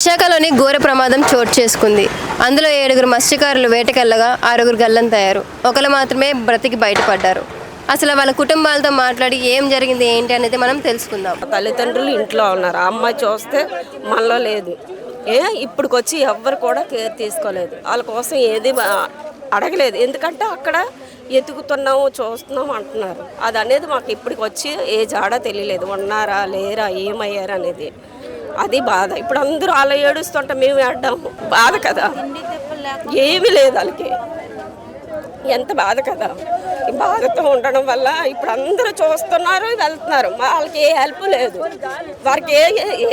విశాఖలోని ఘోర ప్రమాదం చోటు చేసుకుంది. అందులో 7 మత్స్యకారులు వేటకెళ్లగా 6 గల్లంతయ్యారు. ఒకరు మాత్రమే బ్రతికి బయటపడ్డారు. అసలు వాళ్ళ కుటుంబాలతో మాట్లాడి ఏం జరిగింది ఏంటి అనేది మనం తెలుసుకుందాం. తల్లిదండ్రులు ఇంట్లో ఉన్నారు. ఆ అమ్మాయి చూస్తే మనలో లేదు. ఇప్పుడుకొచ్చి ఎవ్వరు కూడా కేర్ తీసుకోలేదు. వాళ్ళ కోసం ఏది అడగలేదు. ఎందుకంటే అక్కడ ఎతుకుతున్నాము చూస్తున్నాము అంటున్నారు. అది అనేది మాకు ఇప్పటికి వచ్చి ఏ జాడా తెలియలేదు. ఉన్నారా లేరా ఏమయ్యారు అనేది అది బాధ. ఇప్పుడు అందరూ అలా ఏడుస్తుంటే మేము ఏడ్డాము. బాధ కదా, ఏమీ లేదు వాళ్ళకి. ఎంత బాధ కదా. ఈ బాధతో ఉండడం వల్ల ఇప్పుడు అందరూ చూస్తున్నారు, వెళ్తున్నారు. వాళ్ళకి ఏ హెల్ప్ లేదు. వారికి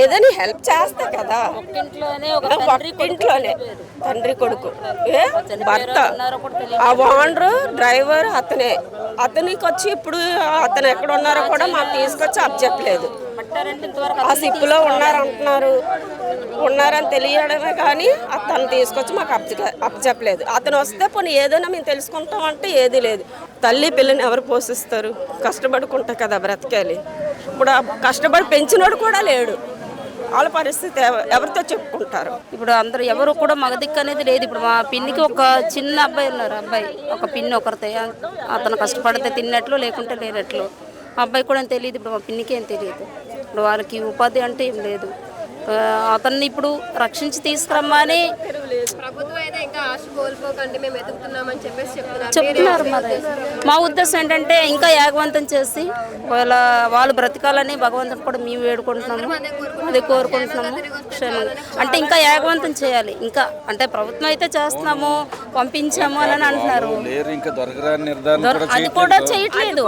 ఏదైనా హెల్ప్ చేస్తే కదా. ఇంట్లోనే తండ్రి కొడుకు భర్త, ఆ ఓనరు డ్రైవర్ అతనికి వచ్చి ఇప్పుడు అతను ఎక్కడ ఉన్నారో కూడా మాకు తీసుకొచ్చి అప్పచెప్పలేదు. ఆ సిప్పులో ఉన్నారని తెలియడమే కానీ అతను తీసుకొచ్చి మాకు అప్పచెప్పలేదు. అతను వస్తే పోనీ ఏదైనా మేము తెలుసుకుంటామంటే ఏది లేదు. తల్లి పిల్లని ఎవరు పోషిస్తారు? కష్టపడుకుంటా కదా బ్రతకాలి. ఇప్పుడు కష్టపడి పెంచినోడు కూడా లేడు. వాళ్ళ పరిస్థితి ఎవరితో చెప్పుకుంటారు? ఇప్పుడు అందరూ ఎవరు కూడా మగదిక్కు అనేది లేదు. ఇప్పుడు మా పిన్నికి ఒక చిన్న అబ్బాయి ఉన్నారు. అబ్బాయి ఒక పిన్ని ఒకరితే, అతను కష్టపడితే తిన్నట్లు లేకుంటే లేనట్లు. అబ్బాయి కూడా తెలియదు. ఇప్పుడు మా పిన్నికి ఏం తెలియదు. ఇప్పుడు వాళ్ళకి ఉపాధి అంటే ఏం లేదు. అతన్ని ఇప్పుడు రక్షించి తీసుకురమ్మని చెప్తున్నారు. మరి మా ఉద్దేశం ఏంటంటే ఇంకా యాగవంతం చేసి వాళ్ళు బ్రతకాలని భగవంతుని కూడా మేము వేడుకుంటున్నాము, అదే కోరుకుంటున్నాము. అంటే ఇంకా యాగవంతం చేయాలి. ఇంకా అంటే ప్రభుత్వం అయితే చేస్తున్నాము, పంపించాము అని అంటున్నారు. అది కూడా చేయట్లేదు.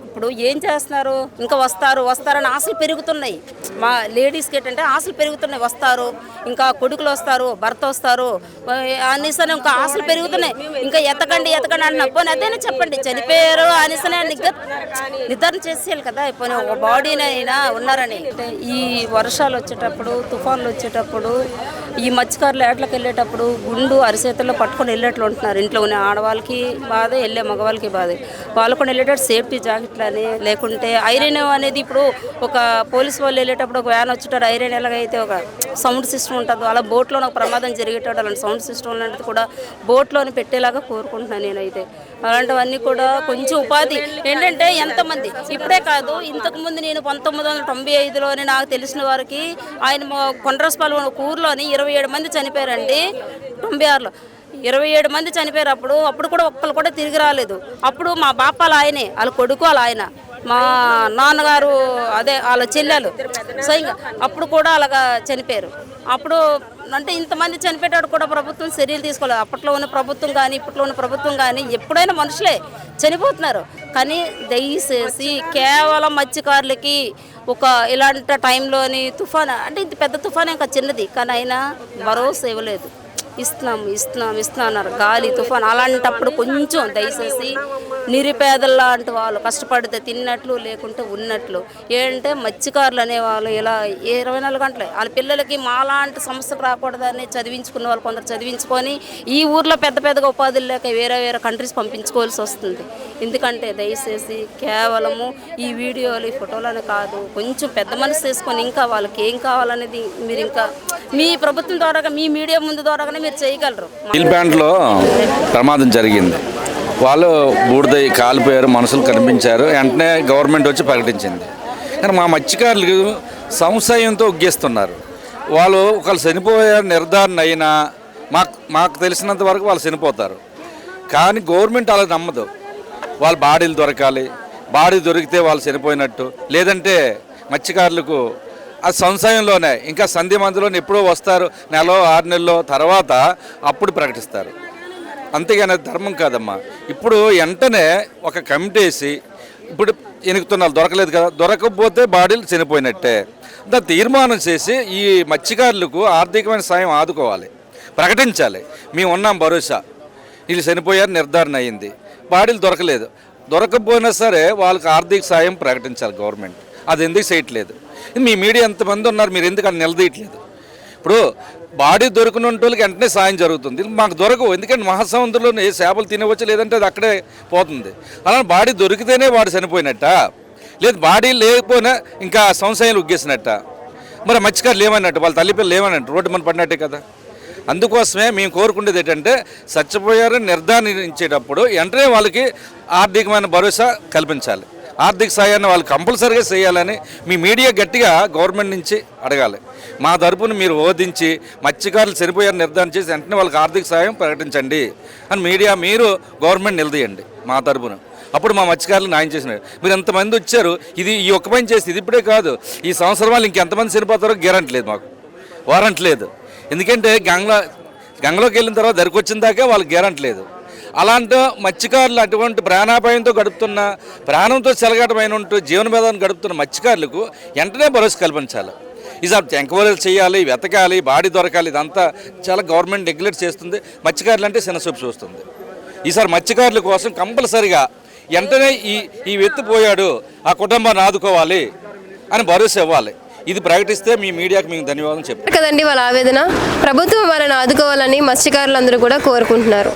ఇప్పుడు ఏం చేస్తున్నారు? ఇంకా వస్తారని ఆశలు పెరుగుతున్నాయి. మా లేడీస్కి ఏంటంటే ఆశలు పెరుగుతున్నాయి. వస్తారు, ఇంకా కొడుకులు వస్తారు, భర్త వస్తారు అనేసరి ఇంకా ఆశలు పెరుగుతున్నాయి. ఇంకా ఎతకండి అంటున్నా. పోనీ అదేనా చెప్పండి, చనిపోయారు అనేసరి నిర్ధారణ చేసేయాలి కదా. పోనీ ఒక బాడీనైనా ఉన్నారని. ఈ వర్షాలు వచ్చేటప్పుడు, తుఫాన్లు వచ్చేటప్పుడు, ఈ మత్స్యకారులు ఏట్లకు వెళ్ళేటప్పుడు గుండు అరిచేతుల్లో పట్టుకొని వెళ్ళేట్లు ఉంటున్నారు. ఇంట్లో ఉన్న ఆడవాళ్ళకి బాధ, వెళ్ళే మగవాళ్ళకి బాధ. వాళ్ళు కూడా వెళ్ళేటప్పుడు సేఫ్టీ జాకెట్లు అని, లేకుంటే ఐరన్ అనేది ఇప్పుడు ఒక పోలీసు వాళ్ళు వెళ్ళేటప్పుడు ఒక వ్యాన్ వచ్చేటప్పుడు ఐరన్ ఎలాగైతే ఒక సౌండ్ సిస్టమ్ ఉంటుందో అలా బోట్లో ఒక ప్రమాదం జరిగేటప్పుడు అలాంటి సౌండ్ సిస్టమ్ లాంటిది కూడా బోట్లోని పెట్టేలాగా కోరుకుంటున్నాను నేనైతే. అలాంటివన్నీ కూడా కొంచెం ఉపాధి ఏంటంటే ఎంతమంది ఇప్పుడే కాదు, ఇంతకుముందు నేను 1995లోనే నాకు తెలిసిన వారికి ఆయన కొండ్రస్పాలు ఒక ఊర్లోని 27 మంది చనిపోయారండి. 96లో 27 మంది చనిపోయారు. అప్పుడు కూడా ఒక్కరు కూడా తిరిగి రాలేదు. అప్పుడు మా బాపాల ఆయనే, వాళ్ళ కొడుకు వాళ్ళ ఆయన, మా నాన్నగారు అదే వాళ్ళ చెల్లెలు స్వయంగా అప్పుడు కూడా అలాగా చనిపోయారు. అప్పుడు అంటే ఇంతమంది చనిపోయేటప్పుడు కూడా ప్రభుత్వం చర్యలు తీసుకోలేదు. అప్పట్లో ఉన్న ప్రభుత్వం కానీ ఇప్పట్లో ఉన్న ప్రభుత్వం కానీ ఎప్పుడైనా మనుషులే చనిపోతున్నారు. కానీ దయచేసి కేవలం మత్స్యకారులకి ఒక ఇలాంటి టైంలోని తుఫాన్ అంటే ఇంత పెద్ద తుఫాన్ ఇంకా చిన్నది, కానీ అయినా భరోసా ఇవ్వలేదు. ఇస్తున్నాం అన్నారు. గాలి తుఫాన్ అలాంటప్పుడు కొంచెం దయచేసి నిరుపేదల్లాంటి వాళ్ళు కష్టపడితే తిన్నట్లు లేకుంటే ఉన్నట్లు. ఏంటంటే మత్స్యకారులు అనేవాళ్ళు ఇలా 24 గంటలే వాళ్ళ పిల్లలకి మాలాంటి సమస్యలు రాకూడదని చదివించుకున్న వాళ్ళు కొందరు చదివించుకొని ఈ ఊర్లో పెద్దగా ఉపాధులు లేక వేరే కంట్రీస్ పంపించుకోవాల్సి వస్తుంది. ఎందుకంటే దయచేసి కేవలము ఈ వీడియోలు, ఈ ఫోటోలని కాదు, కొంచెం పెద్ద మనసు చేసుకొని ఇంకా వాళ్ళకి ఏం కావాలనేది మీరు ఇంకా మీ ప్రభుత్వం ద్వారా, మీ మీడియా ముందు ద్వారానే మీరు చేయగలరు. స్టీల్ ప్లాంట్లో ప్రమాదం జరిగింది. వాళ్ళు బూడిద కాలిపోయారు, మనుషులు కనిపించారు. వెంటనే గవర్నమెంట్ వచ్చి ప్రకటించింది. కానీ మా మత్స్యకారులు సంశయంతో ఉగ్గేస్తున్నారు. వాళ్ళు ఒకళ్ళు చనిపోయే నిర్ధారణ అయినా మాకు తెలిసినంత వరకు వాళ్ళు చనిపోతారు. కానీ గవర్నమెంట్ అలా నమ్మదు. వాళ్ళ బాడీలు దొరకాలి, బాడీ దొరికితే వాళ్ళు చనిపోయినట్టు. లేదంటే మత్స్యకారులకు ఆ సంశయంలోనే ఇంకా సంధి మందులోనే ఎప్పుడో వస్తారు, 6 నెలల్లో తర్వాత అప్పుడు ప్రకటిస్తారు. అంతేగాని ధర్మం కాదమ్మా. ఇప్పుడు వెంటనే ఒక కమిటీ వేసి ఇప్పుడు ఎనుకుతున్నారు, దొరకలేదు కదా, దొరకకపోతే బాడీలు చనిపోయినట్టే దాన్ని తీర్మానం చేసి ఈ మత్స్యకారులకు ఆర్థికమైన సాయం ఆదుకోవాలి, ప్రకటించాలి. మేము ఉన్నాం భరోసా, వీళ్ళు చనిపోయారు నిర్ధారణ అయింది, బాడీలు దొరకపోయినా సరే వాళ్ళకి ఆర్థిక సాయం ప్రకటించాలి గవర్నమెంట్. అది ఎందుకు చేయట్లేదు? మీ మీడియా ఎంతమంది ఉన్నారు, మీరు ఎందుకు అది నిలదీయట్లేదు? ఇప్పుడు బాడీ దొరికిన వాళ్ళకి వెంటనే సాయం జరుగుతుంది, మాకు దొరకవు. ఎందుకంటే మహాసముద్రంలో ఏ చేపలు తినవచ్చు, లేదంటే అది అక్కడే పోతుంది. అలా బాడీ దొరికితేనే వాడు చనిపోయినట్ట, లేదు బాడీ లేకపోయినా ఇంకా సంశయాలు ఉగ్గేసినట్ట. మరి మత్స్యకారులు ఏమన్నట్టు, వాళ్ళ తల్లిపిల్లలు ఏమన్నట్టు, రోడ్డు మన పడినట్టే కదా. అందుకోసమే మేము కోరుకునేది ఏంటంటే చచ్చిపోయారని నిర్ధారించేటప్పుడు వెంటనే వాళ్ళకి ఆర్థికమైన భరోసా కల్పించాలి. ఆర్థిక సాయాన్ని వాళ్ళు కంపల్సరీగా చేయాలని మీ మీడియా గట్టిగా గవర్నమెంట్ నుంచి అడగాలి. మా తరపున మీరు ఓదించి మత్స్యకారులు చనిపోయారని నిర్ధారణ చేసి వెంటనే వాళ్ళకి ఆర్థిక సాయం ప్రకటించండి అని మీడియా మీరు గవర్నమెంట్ నిలదీయండి మా తరపున. అప్పుడు మా మత్స్యకారులు న్యాయం చేసినారు. మీరు ఎంతమంది వచ్చారు, ఇది ఈ ఒక్క పని చేసి ఇది ఇప్పుడే కాదు, ఈ సంవత్సరం వాళ్ళు ఇంకెంతమంది చనిపోతారో గ్యారంటీ లేదు, మాకు వారంటీ లేదు. ఎందుకంటే గంగలోకి వెళ్ళిన తర్వాత దరికి వచ్చిన దాకా వాళ్ళకి గ్యారంటీ లేదు. అలాంటి మత్స్యకారులు అటువంటి ప్రాణాపాయంతో గడుపుతున్న, ప్రాణంతో చెలగాటమైన జీవన విధానం గడుపుతున్న మత్స్యకారులకు వెంటనే భరోసా కల్పించాలి. ఈసారి ఎంక్వైరీలు చేయాలి, వెతకాలి, బాడీ దొరకాలి. ఇదంతా చాలా గవర్నమెంట్ రెగ్యులేట్ చేస్తుంది. మత్స్యకారులు అంటే చిన్నచూపు చూస్తుంది. ఈసారి మత్స్యకారుల కోసం కంపల్సరిగా వెంటనే ఈ ఎత్తిపోయాడు, ఆ కుటుంబాన్ని ఆదుకోవాలి అని భరోసా ఇవ్వాలి. ఇది ప్రకటిస్తే మీ మీడియాకి మేము ధన్యవాదాలు చెప్తాం కదండి వాళ్ళ ఆవేదన. ప్రభుత్వం వాళ్ళని ఆదుకోవాలని మత్స్యకారులందరూ కూడా కోరుకుంటున్నారు.